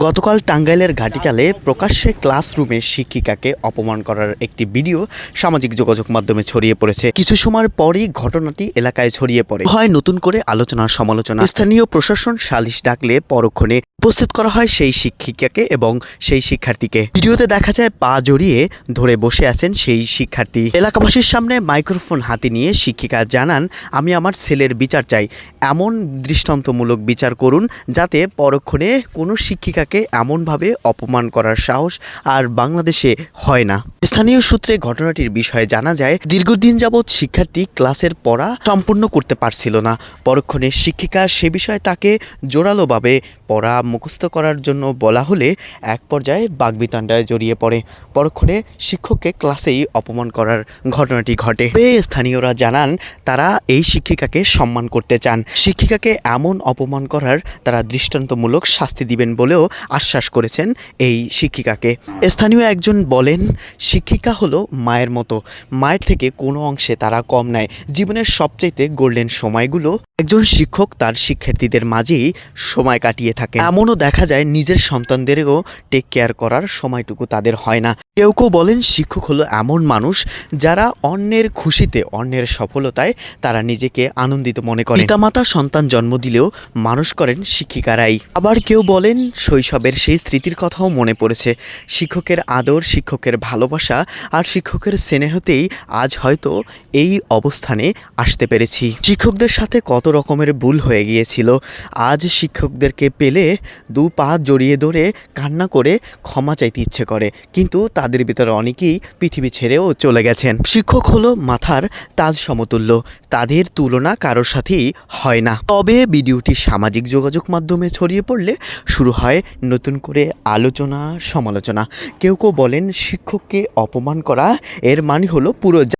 গতকাল টাঙ্গাইলের ঘাটিকালে প্রকাশ্যে ক্লাসরুমে শিক্ষিকাকে অপমান করার একটি ভিডিও সামাজিক যোগাযোগ মাধ্যমে ছড়িয়ে পড়েছে। কিছু সময়ের পরই ঘটনাটি এলাকায় ছড়িয়ে পড়ে হয় নতুন করে আলোচনা সমালোচনা। স্থানীয় প্রশাসন সালিশ ডাকলে পরক্ষণে উপস্থিত করা হয় সেই শিক্ষিকাকে এবং সেই শিক্ষার্থীকে। ভিডিওতে দেখা যায় পা জড়িয়ে ধরে বসে আছেন সেই শিক্ষার্থী। এলাকাবাসীর সামনে মাইক্রোফোন হাতে নিয়ে শিক্ষিকা জানান, আমি আমার ছেলের বিচার চাই, এমন দৃষ্টান্তমূলক বিচার করুন যাতে পরক্ষণে কোনো শিক্ষিকাকে এমনভাবে অপমান করার সাহস আর বাংলাদেশে হয় না। স্থানীয় সূত্রে ঘটনাটির বিষয়ে জানা যায়, দীর্ঘদিন যাবৎ শিক্ষার্থী ক্লাসের পড়া সম্পূর্ণ করতে পারছিল না। পরক্ষণে শিক্ষিকা সে বিষয়ে তাকে জোরালোভাবে পড়া মুখস্থ করার জন্য বলা হলে এক পর্যায়ে বাকবিতণ্ডায় জড়িয়ে পড়ে। পরক্ষণে শিক্ষককে ক্লাসেই অপমান করার ঘটনাটি ঘটে। স্থানীয়রা জানান, তারা এই শিক্ষিকাকে সম্মান করতে চান। শিক্ষিকাকে এমন অপমান করার তারা দৃষ্টান্তমূলক শাস্তি দিবেন বলেও আশ্বাস করেছেন এই শিক্ষিকাকে। স্থানীয় একজন বলেন, শিক্ষিকা হলো মায়ের মতো, মায়ের থেকে কোনো অংশে তারা কম নয়। জীবনের সবচাইতে গোল্ডেন সময়গুলো একজন শিক্ষক তার শিক্ষার্থীদের মাঝেই সময় কাটিয়ে থাকে। এমনও দেখা যায় নিজের সন্তানদেরও টেক কেয়ার করার সময়টুকু তাদের হয় না। কেউ কেউ বলেন, শিক্ষক হলো এমন মানুষ যারা অন্যের খুশিতে, অন্যের সফলতায় তারা নিজেকে আনন্দিত মনে করে। পিতামাতা সন্তান জন্ম দিলেও মানুষ করেন শিক্ষিকারাই। আবার কেউ বলেন, শৈশবের সেই স্মৃতির কথাও মনে পড়েছে। শিক্ষকের আদর, শিক্ষকের ভালোবাসা আর শিক্ষকের স্নেহতেই আজ হয়তো এই অবস্থানে আসতে পেরেছি। শিক্ষকদের সাথে কত রকমের ভুল হয়ে গিয়েছিল। আজ শিক্ষকদেরকে পেলে দু পা জড়িয়ে ধরে কান্না করে ক্ষমা চাইতে ইচ্ছে করে, কিন্তু তাদের ভিতরে অনেকেই পৃথিবী ছেড়েও চলে গেছেন। শিক্ষক হলো মাথার তাজ সমতুল্য, তাদের তুলনা কারোর সাথেই হয় না। তবে ভিডিওটি সামাজিক যোগাযোগ মাধ্যমে ছড়িয়ে পড়লে শুরু হয় নতুন করে আলোচনা সমালোচনা। কেউ কেউ বলেন, শিক্ষককে অপমান করা এর মানে হলো পুরো